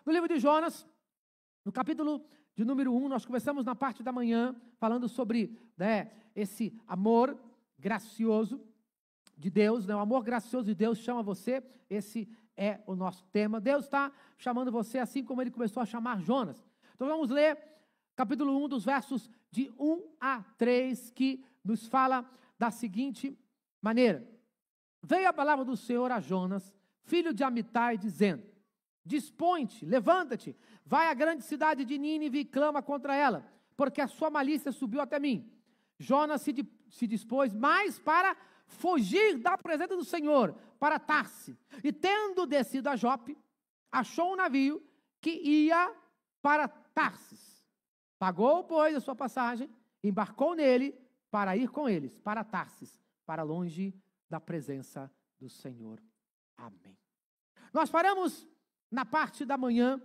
No livro de Jonas, no capítulo de número 1, nós começamos na parte da manhã, falando sobre, esse amor gracioso de Deus, o amor gracioso de Deus chama você, esse é o nosso tema. Deus está chamando você assim como Ele começou a chamar Jonas. Então vamos ler capítulo 1, dos versos de 1 a 3, que nos fala da seguinte maneira. Veio a palavra do Senhor a Jonas, filho de Amitai, dizendo: dispõe-te, levanta-te, vai à grande cidade de Nínive e clama contra ela, porque a sua malícia subiu até mim. Jonas se dispôs mais para fugir da presença do Senhor, para Tarse, e tendo descido a Jope, achou um navio que ia para Tarsis. Pagou, pois, a sua passagem, embarcou nele para ir com eles, para Tarsis, para longe da presença do Senhor. Amém. Nós paramos na parte da manhã,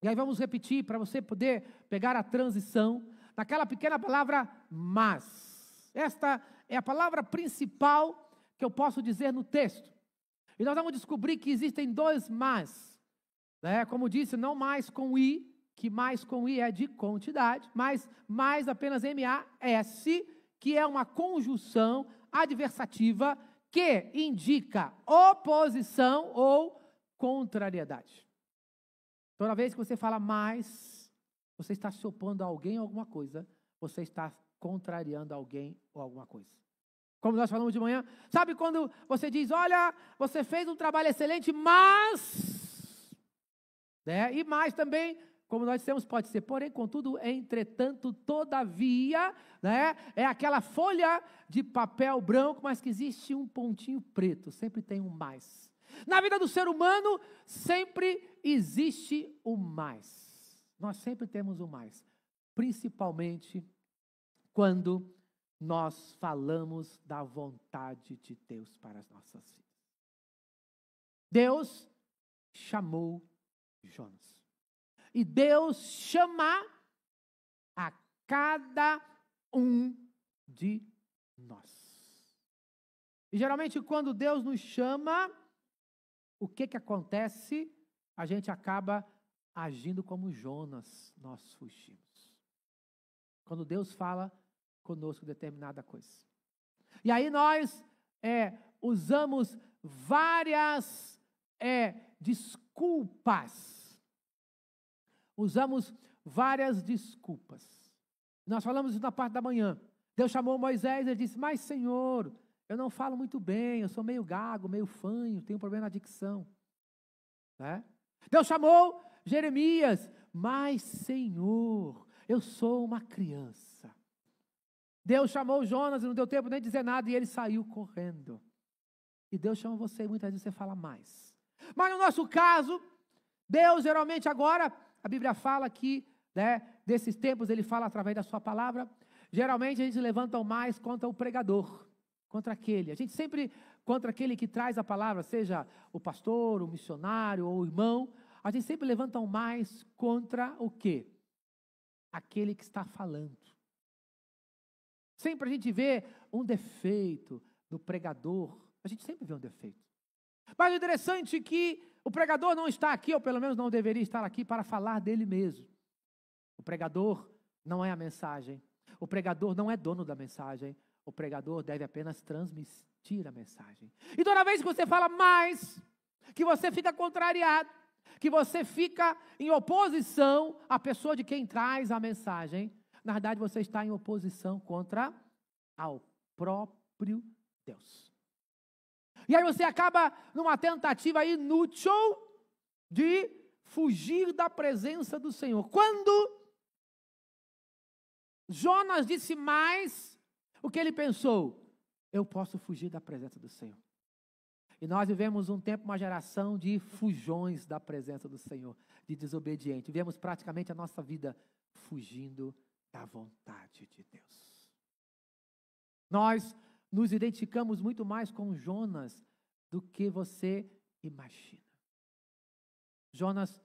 e aí vamos repetir para você poder pegar a transição, naquela pequena palavra mas. Esta é a palavra principal que eu posso dizer no texto. E nós vamos descobrir que existem dois mas. Como disse, não mais com i, que mais com i é de quantidade, mas mais apenas M-A-S, que é uma conjunção adversativa que indica oposição ou contrariedade. Toda vez que você fala mais, você está se opondo a alguém ou alguma coisa, você está contrariando alguém ou alguma coisa. Como nós falamos de manhã, sabe quando você diz, olha, você fez um trabalho excelente, mas, e mais também, como nós dissemos, pode ser, porém, contudo, entretanto, todavia, é aquela folha de papel branco, mas que existe um pontinho preto, sempre tem um mais. Na vida do ser humano, sempre existe o mais. Nós sempre temos o mais, principalmente quando nós falamos da vontade de Deus para as nossas vidas. Deus chamou Jonas. E Deus chama a cada um de nós. E geralmente quando Deus nos chama, o que acontece? A gente acaba agindo como Jonas, nós fugimos. Quando Deus fala conosco determinada coisa. E aí nós usamos várias desculpas. Usamos várias desculpas. Nós falamos isso na parte da manhã. Deus chamou Moisés e disse, mas Senhor, eu não falo muito bem, eu sou meio gago, meio fanho, tenho um problema na dicção. Deus chamou Jeremias, mas Senhor, eu sou uma criança. Deus chamou Jonas e não deu tempo nem de dizer nada e ele saiu correndo. E Deus chama você e muitas vezes você fala mais. Mas no nosso caso, Deus geralmente agora, a Bíblia fala que, desses tempos ele fala através da sua palavra, geralmente a gente levanta o mais contra o pregador, contra aquele. A gente sempre, contra aquele que traz a palavra, seja o pastor, o missionário ou o irmão, a gente sempre levanta o mais contra o quê? Aquele que está falando. Sempre a gente vê um defeito do pregador, a gente sempre vê um defeito. Mas o interessante é que o pregador não está aqui, ou pelo menos não deveria estar aqui para falar dele mesmo. O pregador não é a mensagem, o pregador não é dono da mensagem, o pregador deve apenas transmitir a mensagem. E toda vez que você fala mais, que você fica contrariado, que você fica em oposição à pessoa de quem traz a mensagem, na verdade você está em oposição contra ao próprio Deus. E aí você acaba numa tentativa inútil de fugir da presença do Senhor. Quando Jonas disse mais, o que ele pensou? Eu posso fugir da presença do Senhor. E nós vivemos um tempo, uma geração de fujões da presença do Senhor, de desobediente. Vivemos praticamente a nossa vida fugindo da vontade de Deus. Nós nos identificamos muito mais com Jonas do que você imagina. Jonas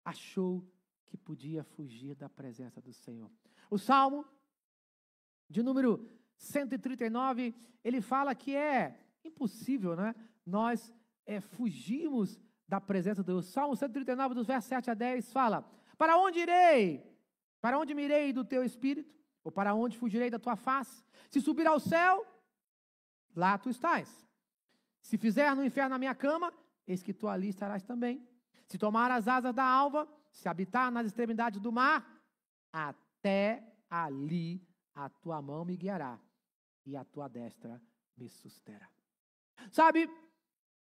achou que podia fugir da presença do Senhor. O Salmo de número 139, ele fala que é impossível, nós fugirmos da presença de Deus. Salmo 139, dos versos 7 a 10, fala: para onde irei? Para onde me irei do teu espírito? Ou para onde fugirei da tua face? Se subir ao céu, lá tu estás. Se fizer no inferno a minha cama, eis que tu ali estarás também. Se tomar as asas da alva, se habitar nas extremidades do mar, até ali a tua mão me guiará e a tua destra me susterá. Sabe,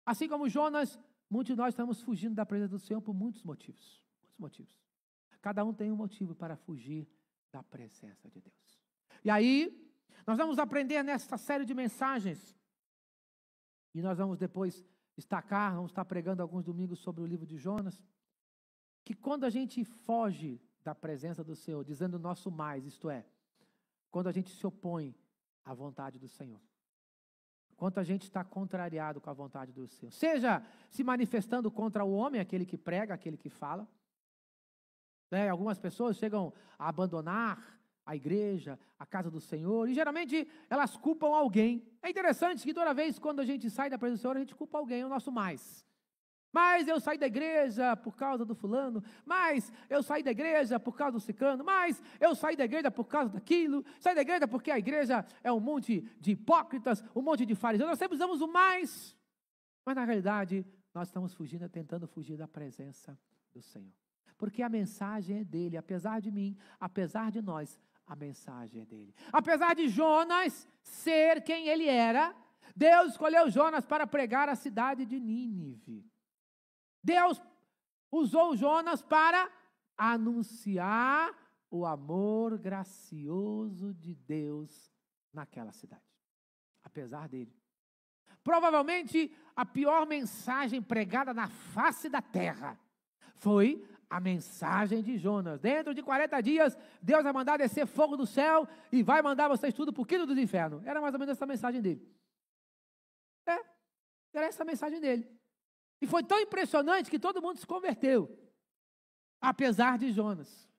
assim como Jonas, muitos de nós estamos fugindo da presença do Senhor por muitos motivos. Muitos motivos. Cada um tem um motivo para fugir da presença de Deus. E aí, nós vamos aprender nesta série de mensagens, e nós vamos depois destacar, vamos estar pregando alguns domingos sobre o livro de Jonas, que quando a gente foge da presença do Senhor, dizendo o nosso mais, isto é, quando a gente se opõe à vontade do Senhor, quando a gente está contrariado com a vontade do Senhor, seja se manifestando contra o homem, aquele que prega, aquele que fala, né? Algumas pessoas chegam a abandonar a igreja, a casa do Senhor, e geralmente elas culpam alguém. É interessante que toda vez quando a gente sai da presença do Senhor, a gente culpa alguém, é o nosso mais. Mas eu saí da igreja por causa do fulano, mas eu saí da igreja por causa do ciclano, mas eu saí da igreja por causa daquilo, saí da igreja porque a igreja é um monte de hipócritas, um monte de fariseus. Nós sempre usamos o mais, mas na realidade nós estamos fugindo, tentando fugir da presença do Senhor. Porque a mensagem é dele, apesar de mim, apesar de nós, a mensagem é dele. Apesar de Jonas ser quem ele era, Deus escolheu Jonas para pregar a cidade de Nínive. Deus usou Jonas para anunciar o amor gracioso de Deus naquela cidade. Apesar dele. Provavelmente a pior mensagem pregada na face da terra foi a mensagem de Jonas. Dentro de 40 dias, Deus vai mandar descer fogo do céu e vai mandar vocês tudo para o quinto dos infernos. Era mais ou menos essa mensagem dele. Era essa a mensagem dele. E foi tão impressionante que todo mundo se converteu, apesar de Jonas.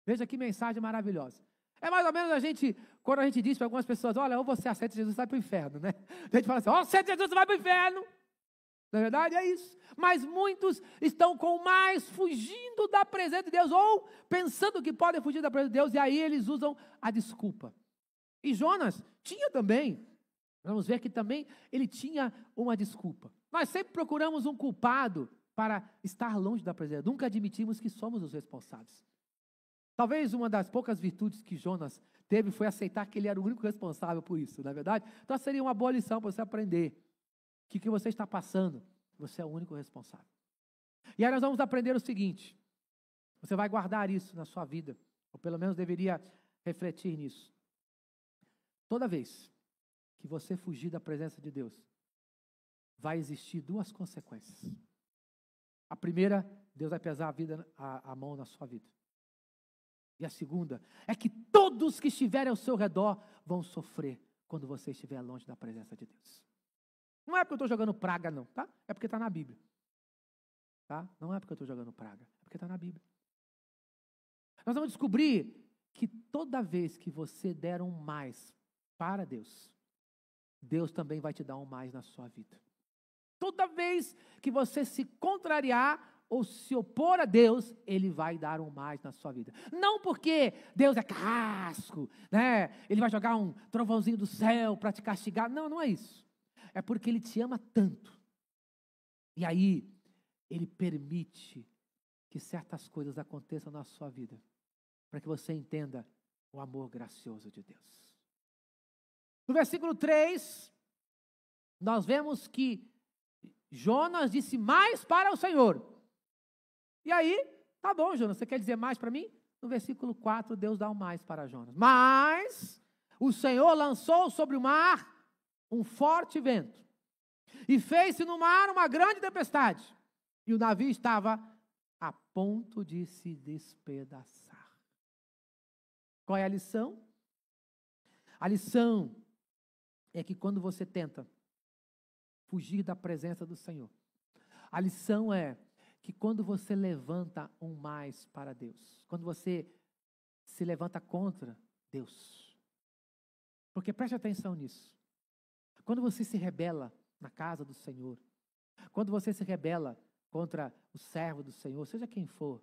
Veja que mensagem maravilhosa. É mais ou menos quando a gente diz para algumas pessoas: olha, ou você aceita Jesus, você vai para o inferno, né? A gente fala assim: aceita Jesus, você vai para o inferno. Na verdade é isso. Mas muitos estão com mais fugindo da presença de Deus, ou pensando que podem fugir da presença de Deus, e aí eles usam a desculpa. E Jonas tinha também, vamos ver que também ele tinha uma desculpa. Nós sempre procuramos um culpado para estar longe da presença. Nunca admitimos que somos os responsáveis. Talvez uma das poucas virtudes que Jonas teve foi aceitar que ele era o único responsável por isso, não é verdade? Então seria uma boa lição para você aprender que o que você está passando, você é o único responsável. E aí nós vamos aprender o seguinte: você vai guardar isso na sua vida, ou pelo menos deveria refletir nisso. Toda vez que você fugir da presença de Deus, vai existir duas consequências. A primeira, Deus vai pesar a mão na sua vida. E a segunda é que todos que estiverem ao seu redor vão sofrer quando você estiver longe da presença de Deus. Não é porque eu estou jogando praga, não, tá? É porque está na Bíblia. Tá? Não é porque eu estou jogando praga, é porque está na Bíblia. Nós vamos descobrir que toda vez que você der um mais para Deus, Deus também vai te dar um mais na sua vida. Toda vez que você se contrariar ou se opor a Deus, Ele vai dar um mais na sua vida. Não porque Deus é carrasco, né? Ele vai jogar um trovãozinho do céu para te castigar. Não, não é isso. É porque Ele te ama tanto. E aí, Ele permite que certas coisas aconteçam na sua vida, para que você entenda o amor gracioso de Deus. No versículo 3, nós vemos que Jonas disse mais para o Senhor. E aí, tá bom, Jonas, você quer dizer mais para mim? No versículo 4, Deus dá um mais para Jonas. Mas o Senhor lançou sobre o mar um forte vento, e fez-se no mar uma grande tempestade, e o navio estava a ponto de se despedaçar. Qual é a lição? A lição é que quando você tenta fugir da presença do Senhor, a lição é que quando você levanta um mais para Deus, quando você se levanta contra Deus, porque preste atenção nisso, quando você se rebela na casa do Senhor, quando você se rebela contra o servo do Senhor, seja quem for,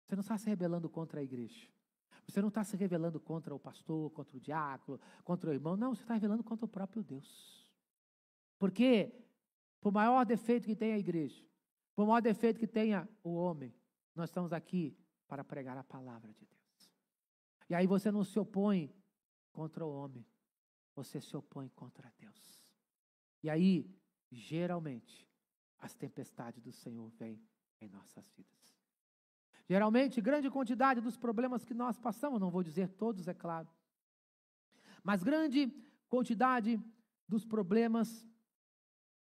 você não está se rebelando contra a igreja. Você não está se rebelando contra o pastor, contra o diácono, contra o irmão. Não, você está rebelando contra o próprio Deus. Porque, por maior defeito que tenha a igreja, por maior defeito que tenha o homem, nós estamos aqui para pregar a palavra de Deus. E aí você não se opõe contra o homem, você se opõe contra Deus. E aí, geralmente, as tempestades do Senhor vêm em nossas vidas. Geralmente, grande quantidade dos problemas que nós passamos, não vou dizer todos, é claro, mas grande quantidade dos problemas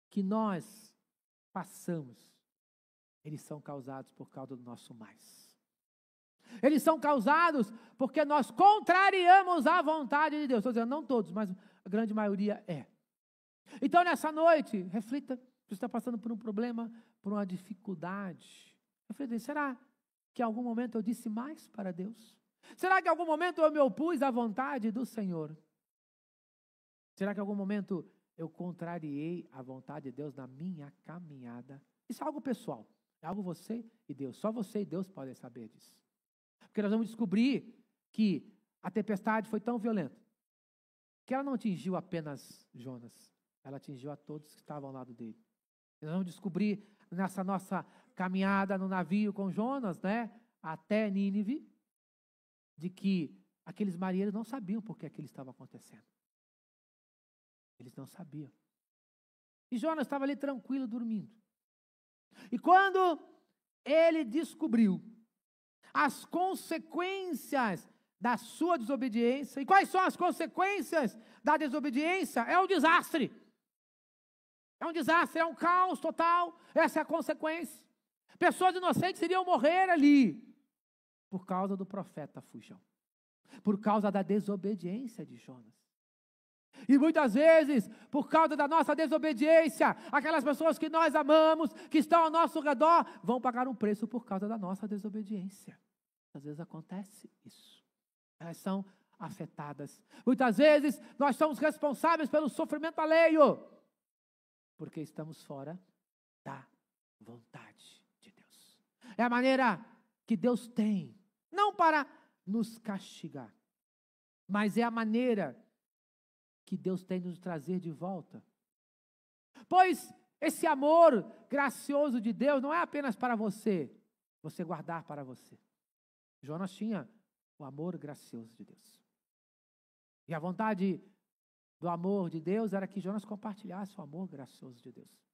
que nós passamos, eles são causados por causa do nosso mais. Eles são causados porque nós contrariamos a vontade de Deus. Estou dizendo, não todos, mas a grande maioria é. Então, nessa noite, reflita, você está passando por um problema, por uma dificuldade. Reflita, será que em algum momento eu disse mais para Deus? Será que em algum momento eu me opus à vontade do Senhor? Será que em algum momento eu contrariei a vontade de Deus na minha caminhada? Isso é algo pessoal, é algo você e Deus. Só você e Deus podem saber disso. Porque nós vamos descobrir que a tempestade foi tão violenta que ela não atingiu apenas Jonas, ela atingiu a todos que estavam ao lado dele. Nós vamos descobrir nessa nossa caminhada no navio com Jonas, né, até Nínive, de que aqueles marinheiros não sabiam por que aquilo estava acontecendo. Eles não sabiam. E Jonas estava ali tranquilo, dormindo. E quando ele descobriu as consequências da sua desobediência, e quais são as consequências da desobediência? É um desastre. É um desastre, é um caos total. Essa é a consequência. Pessoas inocentes iriam morrer ali por causa do profeta Fujão, por causa da desobediência de Jonas. E muitas vezes, por causa da nossa desobediência, aquelas pessoas que nós amamos, que estão ao nosso redor, vão pagar um preço por causa da nossa desobediência. Às vezes acontece isso. Elas são afetadas. Muitas vezes, nós somos responsáveis pelo sofrimento alheio, porque estamos fora da vontade de Deus. É a maneira que Deus tem, não para nos castigar, mas é a maneira que Deus tem de nos trazer de volta. Pois esse amor gracioso de Deus não é apenas para você guardar para você. Jonas tinha o amor gracioso de Deus. E a vontade do amor de Deus era que Jonas compartilhasse o amor gracioso de Deus.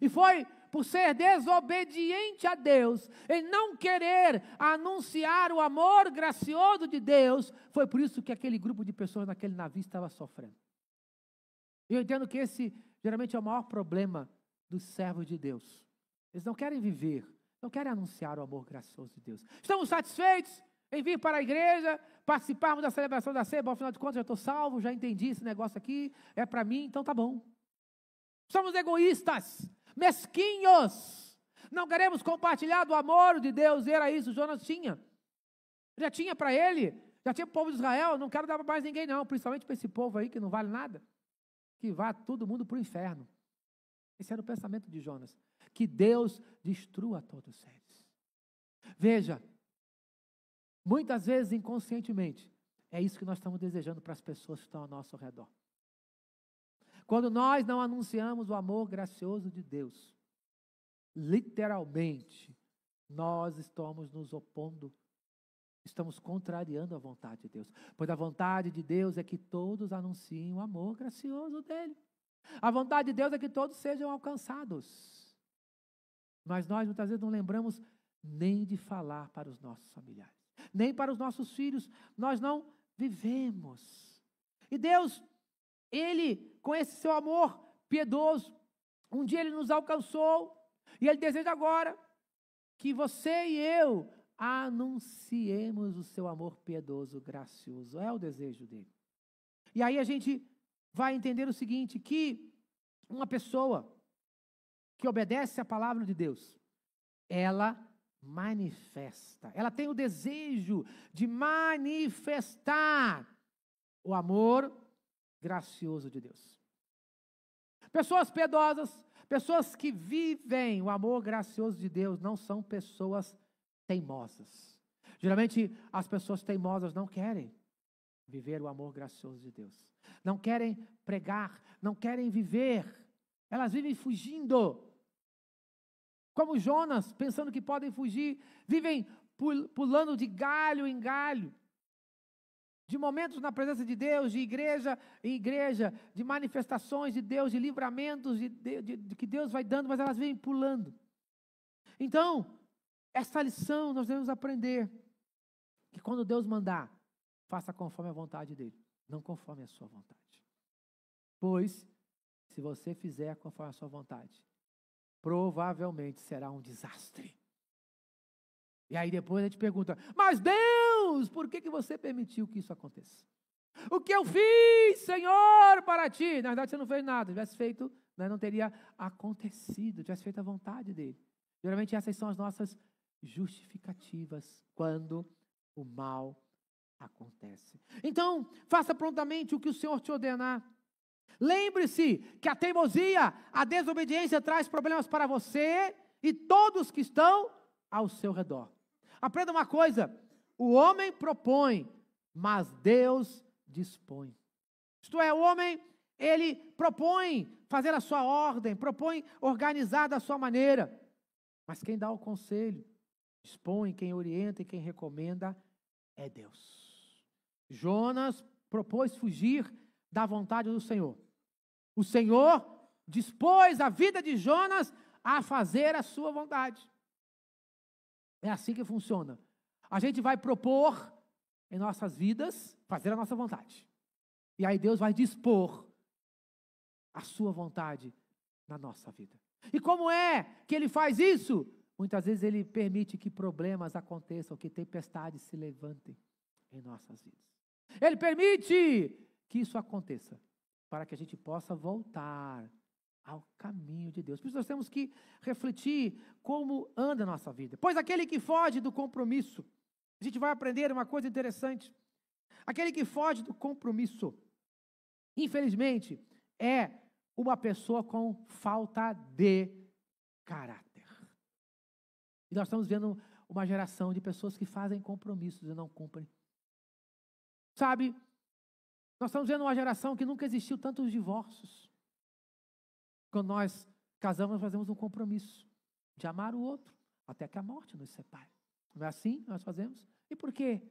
E foi por ser desobediente a Deus, e não querer anunciar o amor gracioso de Deus, foi por isso que aquele grupo de pessoas naquele navio estava sofrendo. Eu entendo que esse geralmente é o maior problema dos servos de Deus. Eles não querem viver, não querem anunciar o amor gracioso de Deus. Estamos satisfeitos em vir para a igreja, participarmos da celebração da ceia, ao final de contas já estou salvo, já entendi esse negócio aqui, é para mim, então tá bom. Somos egoístas, mesquinhos, não queremos compartilhar do amor de Deus, e era isso, Jonas tinha. Já tinha para ele, já tinha para o povo de Israel, não quero dar para mais ninguém não, principalmente para esse povo aí que não vale nada, que vá todo mundo para o inferno. Esse era o pensamento de Jonas, que Deus destrua todos eles. Veja, muitas vezes inconscientemente, é isso que nós estamos desejando para as pessoas que estão ao nosso redor. Quando nós não anunciamos o amor gracioso de Deus, literalmente, nós estamos nos opondo, estamos contrariando a vontade de Deus. Pois a vontade de Deus é que todos anunciem o amor gracioso dele. A vontade de Deus é que todos sejam alcançados. Mas nós muitas vezes não lembramos nem de falar para os nossos familiares, nem para os nossos filhos, nós não vivemos. E Deus, Ele, com esse seu amor piedoso, um dia Ele nos alcançou, e Ele deseja agora que você e eu anunciemos o seu amor piedoso, gracioso. É o desejo dele. E aí a gente vai entender o seguinte, que uma pessoa que obedece à palavra de Deus, ela manifesta, ela tem o desejo de manifestar o amor gracioso de Deus. Pessoas piedosas, Pessoas que vivem o amor gracioso de Deus não são pessoas teimosas. Geralmente, as pessoas teimosas não querem viver o amor gracioso de Deus. Não querem pregar, não querem viver. Elas vivem fugindo. Como Jonas, pensando que podem fugir, vivem pulando de galho em galho. De momentos na presença de Deus, de igreja em igreja, de manifestações de Deus, de livramentos de que Deus vai dando, mas elas vêm pulando. Então, essa lição nós devemos aprender, que quando Deus mandar, faça conforme a vontade dEle, não conforme a sua vontade. Pois, se você fizer conforme a sua vontade, provavelmente será um desastre. E aí depois a gente pergunta, mas Deus, por que você permitiu que isso aconteça? O que eu fiz, Senhor, para ti? Na verdade você não fez nada, se tivesse feito, não teria acontecido, tivesse feito a vontade dEle. Geralmente essas são as nossas justificativas quando o mal acontece. Então, faça prontamente o que o Senhor te ordenar. Lembre-se que a teimosia, a desobediência traz problemas para você e todos que estão ao seu redor. Aprenda uma coisa, o homem propõe, mas Deus dispõe. Isto é, o homem, ele propõe fazer a sua ordem, propõe organizar da sua maneira, mas quem dá o conselho, dispõe, quem orienta e quem recomenda é Deus. Jonas propôs fugir da vontade do Senhor. O Senhor dispôs a vida de Jonas a fazer a sua vontade. É assim que funciona. A gente vai propor em nossas vidas fazer a nossa vontade. E aí Deus vai dispor a sua vontade na nossa vida. E como é que Ele faz isso? Muitas vezes Ele permite que problemas aconteçam, que tempestades se levantem em nossas vidas. Ele permite que isso aconteça, para que a gente possa voltar ao caminho de Deus. Por isso nós temos que refletir como anda a nossa vida. Pois aquele que foge do compromisso, a gente vai aprender uma coisa interessante. Aquele que foge do compromisso, infelizmente, é uma pessoa com falta de caráter. E nós estamos vendo uma geração de pessoas que fazem compromissos e não cumprem. Sabe, nós estamos vendo uma geração que nunca existiu tantos divórcios. Quando nós casamos, nós fazemos um compromisso de amar o outro, até que a morte nos separe. Não é assim que nós fazemos? E por quê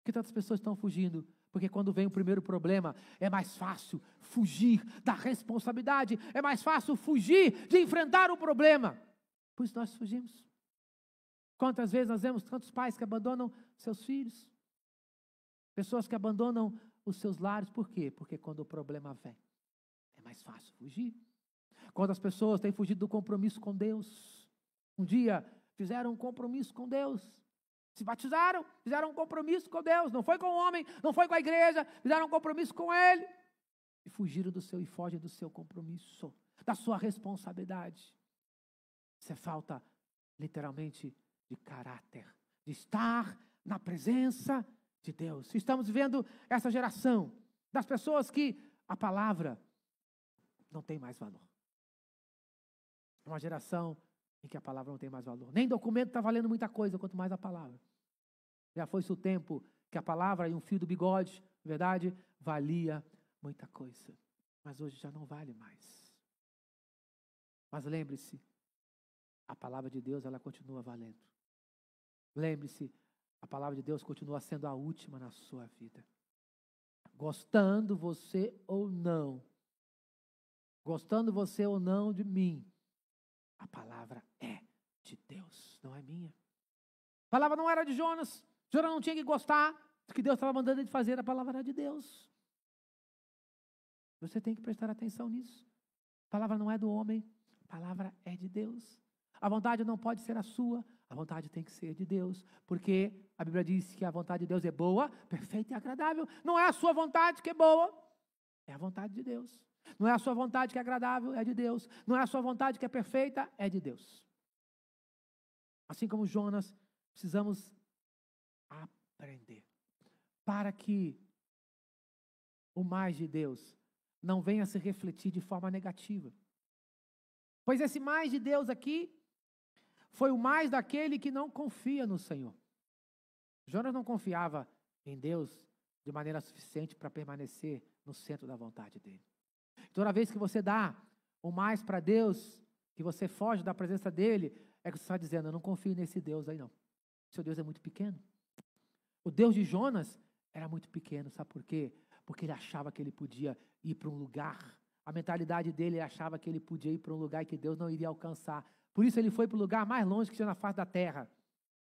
que tantas pessoas estão fugindo? Porque quando vem o primeiro problema, é mais fácil fugir da responsabilidade, é mais fácil fugir de enfrentar o problema. Por isso nós fugimos. Quantas vezes nós vemos tantos pais que abandonam seus filhos? Pessoas que abandonam os seus lares, por quê? Porque quando o problema vem, é mais fácil fugir. Quando as pessoas têm fugido do compromisso com Deus, um dia fizeram um compromisso com Deus, se batizaram, fizeram um compromisso com Deus, não foi com o homem, não foi com a igreja, fizeram um compromisso com Ele, e fugiram do seu, e fogem do seu compromisso, da sua responsabilidade. Isso é falta, literalmente, de caráter, de estar na presença de Deus. Estamos vivendo essa geração das pessoas que a palavra não tem mais valor. É uma geração em que a palavra não tem mais valor. Nem documento está valendo muita coisa, quanto mais a palavra. Já foi-se o tempo que a palavra e um fio do bigode, na verdade, valia muita coisa. Mas hoje já não vale mais. Mas lembre-se, a palavra de Deus, ela continua valendo. Lembre-se, a palavra de Deus continua sendo a última na sua vida. Gostando você ou não, gostando você ou não de mim, a palavra é de Deus, não é minha. A palavra não era de Jonas. Jonas não tinha que gostar do que Deus estava mandando ele fazer. A palavra era de Deus. Você tem que prestar atenção nisso. A palavra não é do homem. A palavra é de Deus. A vontade não pode ser a sua. A vontade tem que ser de Deus. Porque a Bíblia diz que a vontade de Deus é boa, perfeita e agradável. Não é a sua vontade que é boa. É a vontade de Deus. Não é a sua vontade que é agradável, é de Deus. Não é a sua vontade que é perfeita, é de Deus. Assim como Jonas, precisamos aprender para que o mais de Deus não venha se refletir de forma negativa. Pois esse mais de Deus aqui foi o mais daquele que não confia no Senhor. Jonas não confiava em Deus de maneira suficiente para permanecer no centro da vontade dele. Toda vez que você dá o mais para Deus, que você foge da presença dele, é que você está dizendo, eu não confio nesse Deus aí não. Seu Deus é muito pequeno. O Deus de Jonas era muito pequeno, sabe por quê? Porque ele achava que ele podia ir para um lugar. A mentalidade dele, ele achava que ele podia ir para um lugar que Deus não iria alcançar. Por isso ele foi para o lugar mais longe que tinha na face da terra.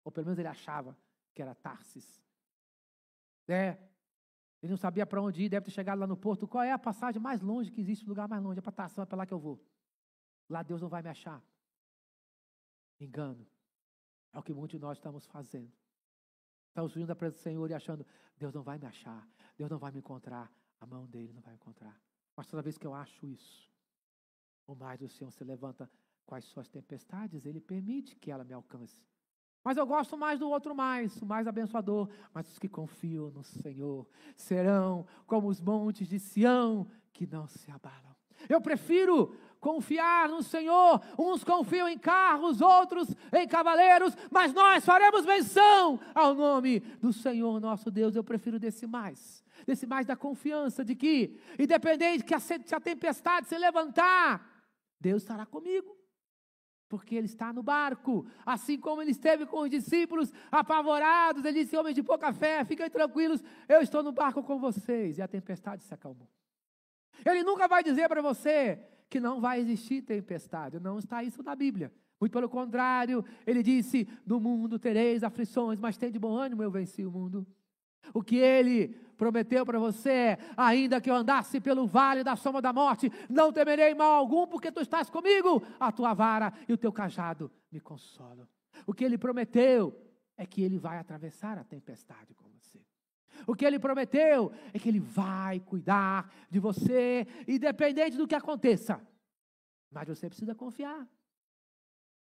Ou pelo menos ele achava que era Tarsis. Ele não sabia para onde ir, deve ter chegado lá no porto. Qual é a passagem mais longe que existe, o lugar mais longe? É para Tarsis, é para lá que eu vou. Lá Deus não vai me achar. Engano. É o que muitos de nós estamos fazendo. Estamos fugindo da presença do Senhor e achando, Deus não vai me achar, Deus não vai me encontrar, a mão dele não vai me encontrar. Mas toda vez que eu acho isso, o mais do Senhor se levanta com as suas tempestades, ele permite que ela me alcance. Mas eu gosto mais do outro mais, o mais abençoador. Mas os que confiam no Senhor serão como os montes de Sião, que não se abalam. Eu prefiro confiar no Senhor. Uns confiam em carros, outros em cavaleiros, mas nós faremos menção ao nome do Senhor nosso Deus. Eu prefiro desse mais da confiança de que, independente que se a tempestade se levantar, Deus estará comigo. Porque ele está no barco, assim como ele esteve com os discípulos apavorados. Ele disse, homens de pouca fé, fiquem tranquilos, eu estou no barco com vocês. E a tempestade se acalmou. Ele nunca vai dizer para você que não vai existir tempestade. Não está isso na Bíblia. Muito pelo contrário, ele disse, no mundo tereis aflições, mas tem de bom ânimo, eu venci o mundo. O que ele prometeu para você é, ainda que eu andasse pelo vale da sombra da morte, não temerei mal algum, porque tu estás comigo, a tua vara e o teu cajado me consolam. O que ele prometeu é que ele vai atravessar a tempestade com você. O que ele prometeu é que ele vai cuidar de você, independente do que aconteça. Mas você precisa confiar.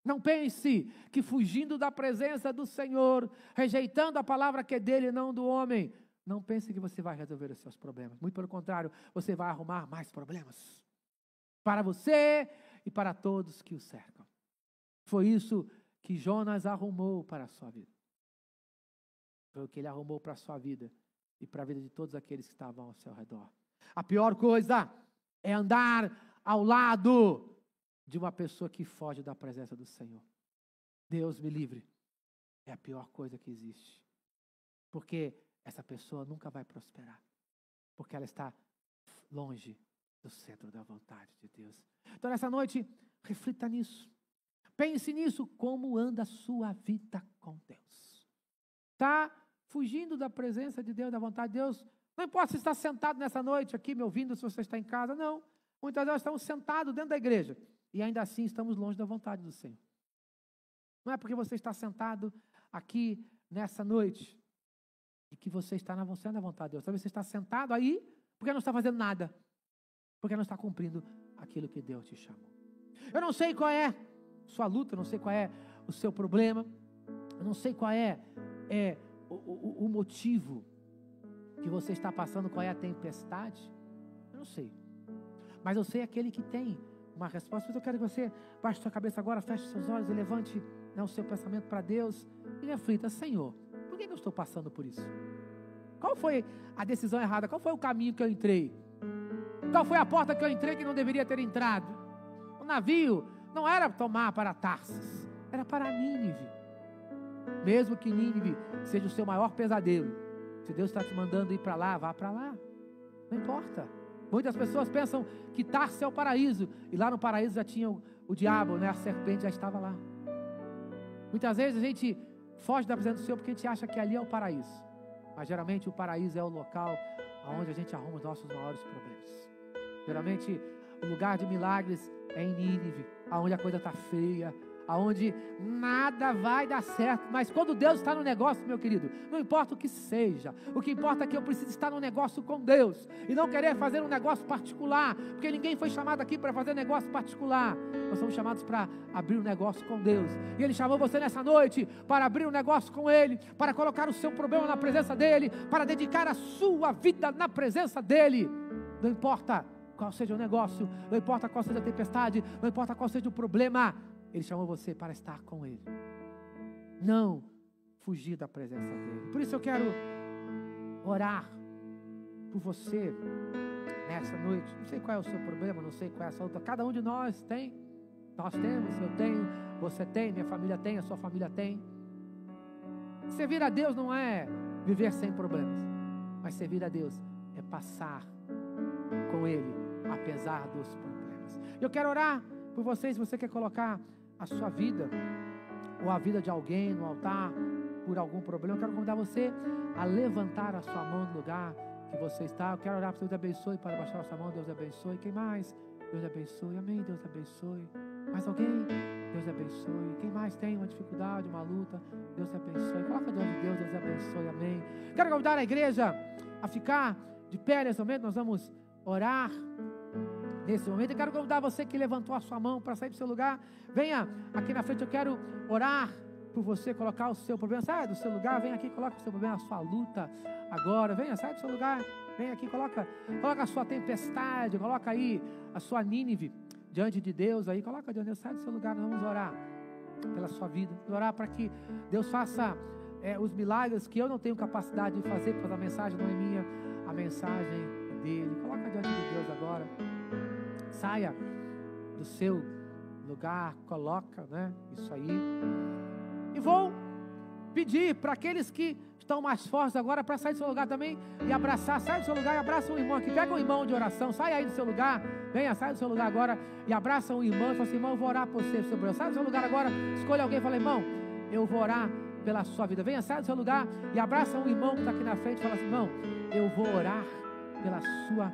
Não pense que fugindo da presença do Senhor, rejeitando a palavra que é dele e não do homem, não pense que você vai resolver os seus problemas. Muito pelo contrário, você vai arrumar mais problemas. Para você e para todos que o cercam. Foi isso que Jonas arrumou para a sua vida. Foi o que ele arrumou para a sua vida e para a vida de todos aqueles que estavam ao seu redor. A pior coisa é andar ao lado de uma pessoa que foge da presença do Senhor. Deus me livre. É a pior coisa que existe. Porque essa pessoa nunca vai prosperar. Porque ela está longe do centro da vontade de Deus. Então, nessa noite, reflita nisso. Pense nisso, como anda a sua vida com Deus. Está fugindo da presença de Deus, da vontade de Deus? Não importa se está sentado nessa noite aqui, me ouvindo, se você está em casa, não. Muitas vezes estamos sentados dentro da igreja. E ainda assim estamos longe da vontade do Senhor. Não é porque você está sentado aqui nessa noite e que você está na vontade de Deus. Talvez você está sentado aí porque não está fazendo nada. Porque não está cumprindo aquilo que Deus te chamou. Eu não sei qual é sua luta, eu não sei qual é o seu problema. Eu não sei qual é o motivo que você está passando, qual é a tempestade. Eu não sei. Mas eu sei aquele que tem uma resposta. Mas eu quero que você baixe sua cabeça agora, feche seus olhos e levante o seu pensamento para Deus e reflita, Senhor, por que eu estou passando por isso? Qual foi a decisão errada? Qual foi o caminho que eu entrei? Qual foi a porta que eu entrei que não deveria ter entrado? O navio não era tomar para Tarsis, era para Nínive. Mesmo que Nínive seja o seu maior pesadelo, se Deus está te mandando ir para lá, vá para lá. Não importa. Muitas pessoas pensam que Tarsis é o paraíso, e lá no paraíso já tinha o diabo, né? A serpente já estava lá. Muitas vezes a gente foge da presença do Senhor porque a gente acha que ali é o paraíso. Mas geralmente o paraíso é o local onde a gente arruma os nossos maiores problemas. Geralmente o lugar de milagres é em Nínive, onde a coisa está feia, aonde nada vai dar certo. Mas quando Deus está no negócio, meu querido, não importa o que seja, o que importa é que eu preciso estar no negócio com Deus e não querer fazer um negócio particular, porque ninguém foi chamado aqui para fazer negócio particular. Nós somos chamados para abrir um negócio com Deus, e Ele chamou você nessa noite para abrir um negócio com Ele, para colocar o seu problema na presença dEle, para dedicar a sua vida na presença dEle. Não importa qual seja o negócio, não importa qual seja a tempestade, não importa qual seja o problema, Ele chamou você para estar com Ele. Não fugir da presença dEle. Por isso eu quero orar por você nessa noite. Não sei qual é o seu problema, não sei qual é a sua luta. Cada um de nós tem. Nós temos, eu tenho, você tem, minha família tem, a sua família tem. Servir a Deus não é viver sem problemas, mas servir a Deus é passar com Ele, apesar dos problemas. Eu quero orar por vocês. Se você quer colocar a sua vida ou a vida de alguém no altar por algum problema, eu quero convidar você a levantar a sua mão no lugar que você está. Eu quero orar para Deus abençoe, para baixar a sua mão. Deus abençoe. Quem mais? Deus abençoe. Amém. Deus abençoe. Mais alguém? Deus abençoe. Quem mais tem uma dificuldade, uma luta? Deus abençoe. Coloca diante de Deus. Deus abençoe. Amém. Quero convidar a igreja a ficar de pé nesse momento. Nós vamos orar nesse momento. Eu quero convidar você que levantou a sua mão para sair do seu lugar. Venha aqui na frente. Eu quero orar por você, colocar o seu problema. Sai do seu lugar. Vem aqui, coloca o seu problema, a sua luta agora. Venha, sai do seu lugar. Vem aqui, coloca a sua tempestade. Coloca aí a sua Nínive diante de Deus aí. Coloca diante de Deus. Sai do seu lugar. Nós vamos orar pela sua vida. Vamos orar para que Deus faça os milagres que eu não tenho capacidade de fazer, porque a mensagem não é minha, a mensagem é dele. Coloca diante de Deus agora. Saia do seu lugar, coloca, isso aí. E vou pedir para aqueles que estão mais fortes agora para sair do seu lugar também e abraçar. Sai do seu lugar e abraça um irmão aqui. Pega um irmão de oração, sai aí do seu lugar. Venha, sai do seu lugar agora e abraça um irmão e fala assim: irmão, eu vou orar por você, seu problema. Sai do seu lugar agora, escolha alguém e fala: irmão, eu vou orar pela sua vida. Venha, sai do seu lugar e abraça um irmão que está aqui na frente e fala assim: irmão, eu vou orar pela sua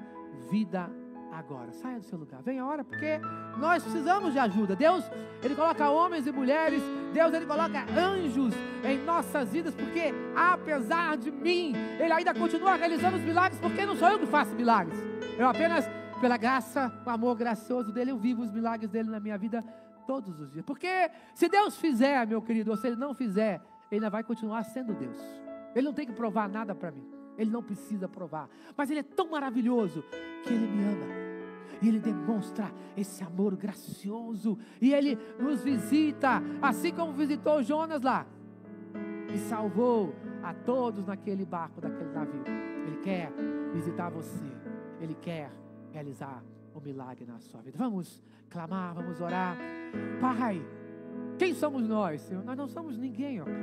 vida agora. Saia do seu lugar, venha, ora, porque nós precisamos de ajuda. Deus, Ele coloca homens e mulheres, Deus, Ele coloca anjos em nossas vidas, porque apesar de mim, Ele ainda continua realizando os milagres, porque não sou eu que faço milagres, eu apenas, pela graça, o amor gracioso dEle, eu vivo os milagres dEle na minha vida todos os dias. Porque se Deus fizer, meu querido, ou se Ele não fizer, Ele ainda vai continuar sendo Deus. Ele não tem que provar nada para mim, Ele não precisa provar, mas Ele é tão maravilhoso que Ele me ama. E Ele demonstra esse amor gracioso. E Ele nos visita, assim como visitou Jonas lá e salvou a todos naquele barco, daquele navio. Ele quer visitar você. Ele quer realizar um milagre na sua vida. Vamos clamar, vamos orar. Pai, quem somos nós, Senhor? Nós não somos ninguém, ó Pai.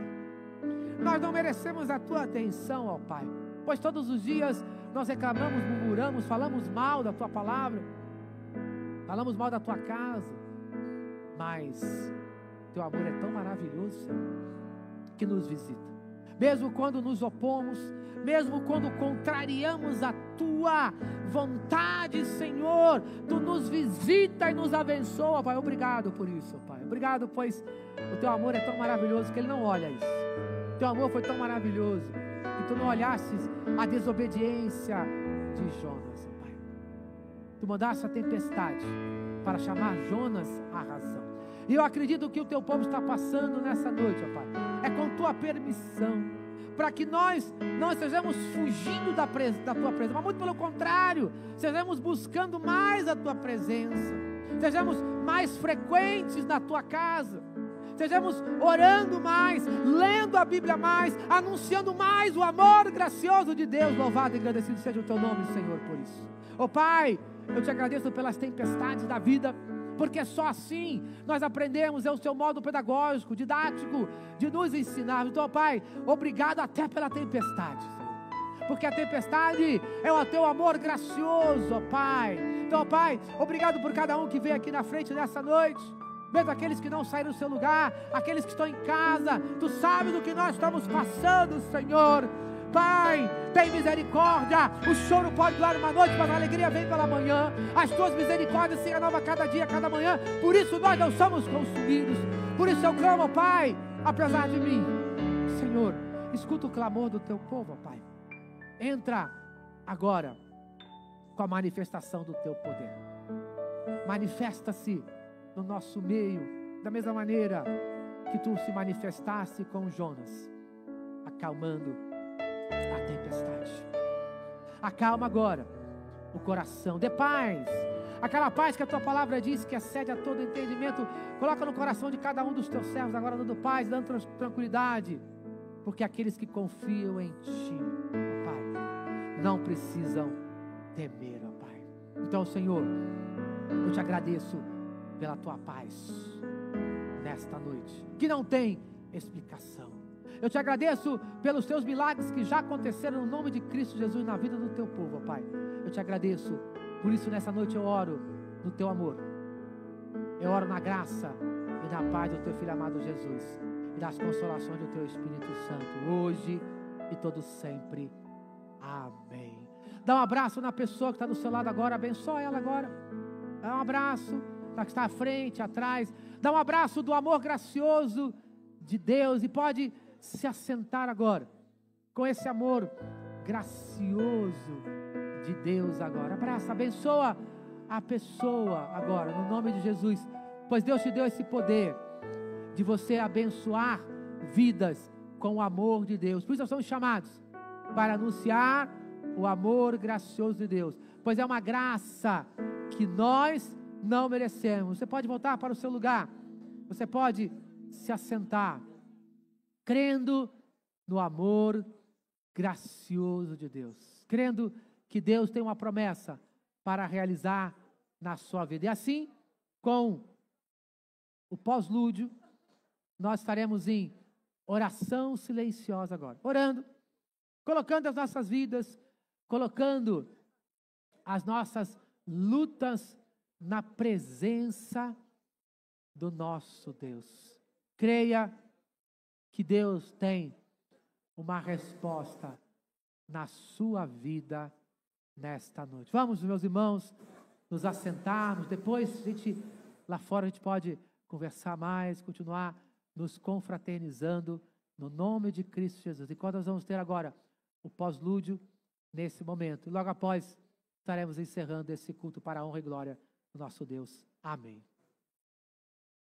Nós não merecemos a Tua atenção, ó Pai, pois todos os dias nós reclamamos, murmuramos, falamos mal da Tua palavra, falamos mal da Tua casa, mas Teu amor é tão maravilhoso, Senhor, que nos visita. Mesmo quando nos opomos, mesmo quando contrariamos a Tua vontade, Senhor, Tu nos visita e nos abençoa, Pai. Obrigado por isso, Pai. Obrigado, pois o Teu amor é tão maravilhoso que Ele não olha isso. Teu amor foi tão maravilhoso que Tu não olhasses a desobediência de Jonas, Pai. Tu mandaste a tempestade para chamar Jonas à razão. E eu acredito que o Teu povo está passando nessa noite, ó Pai. É com Tua permissão, para que nós não estejamos fugindo da Tua presença, mas muito pelo contrário, estejamos buscando mais a Tua presença, sejamos mais frequentes na Tua casa, estejamos orando mais, lendo a Bíblia mais, anunciando mais o amor gracioso de Deus. Louvado e agradecido seja o Teu nome, Senhor, por isso. Ó Pai, eu Te agradeço pelas tempestades da vida, porque só assim nós aprendemos, é o Seu modo pedagógico, didático, de nos ensinar. Então, Pai, obrigado até pela tempestade, Senhor, porque a tempestade é o Teu amor gracioso, ó Pai. Então, Pai, obrigado por cada um que veio aqui na frente nessa noite, mesmo aqueles que não saíram do seu lugar, aqueles que estão em casa. Tu sabes o que nós estamos passando, Senhor. Pai, tem misericórdia. O choro pode durar uma noite, mas a alegria vem pela manhã. As Tuas misericórdias se renovam cada dia, cada manhã. Por isso nós não somos consumidos. Por isso eu clamo, Pai, apesar de mim, Senhor, escuta o clamor do Teu povo, Pai. Entra agora com a manifestação do Teu poder. Manifesta-se no nosso meio, da mesma maneira que Tu se manifestaste com Jonas, acalmando a tempestade. Acalma agora o coração, dê paz. Aquela paz que a tua palavra diz que excede a todo entendimento, coloca no coração de cada um dos teus servos agora, dando paz, dando tranquilidade, porque aqueles que confiam em ti, ó Pai, não precisam temer, ó Pai. Então, Senhor, eu te agradeço pela tua paz nesta noite, que não tem explicação. Eu te agradeço pelos teus milagres que já aconteceram no nome de Cristo Jesus na vida do teu povo, ó Pai. Eu te agradeço, por isso nessa noite eu oro no teu amor, eu oro na graça e na paz do teu Filho amado Jesus, e das consolações do teu Espírito Santo, hoje e todo sempre. Amém. Dá um abraço na pessoa que está do seu lado agora, abençoa ela agora. Dá um abraço na que está à frente, atrás. Dá um abraço do amor gracioso de Deus, e pode se assentar agora com esse amor gracioso de Deus agora. Abraça, abençoa a pessoa agora, no nome de Jesus, pois Deus te deu esse poder de você abençoar vidas com o amor de Deus. Por isso nós somos chamados para anunciar o amor gracioso de Deus, pois é uma graça que nós não merecemos. Você pode voltar para o seu lugar, você pode se assentar, crendo no amor gracioso de Deus, crendo que Deus tem uma promessa para realizar na sua vida. E assim, com o pós-lúdio, nós estaremos em oração silenciosa agora, orando, colocando as nossas vidas, colocando as nossas lutas na presença do nosso Deus. Creia que Deus tem uma resposta na sua vida nesta noite. Vamos, meus irmãos, nos assentarmos. Depois, lá fora a gente pode conversar mais, continuar nos confraternizando no nome de Cristo Jesus. E quando nós vamos ter agora o pós-lúdio nesse momento, e logo após estaremos encerrando esse culto para a honra e glória do nosso Deus. Amém.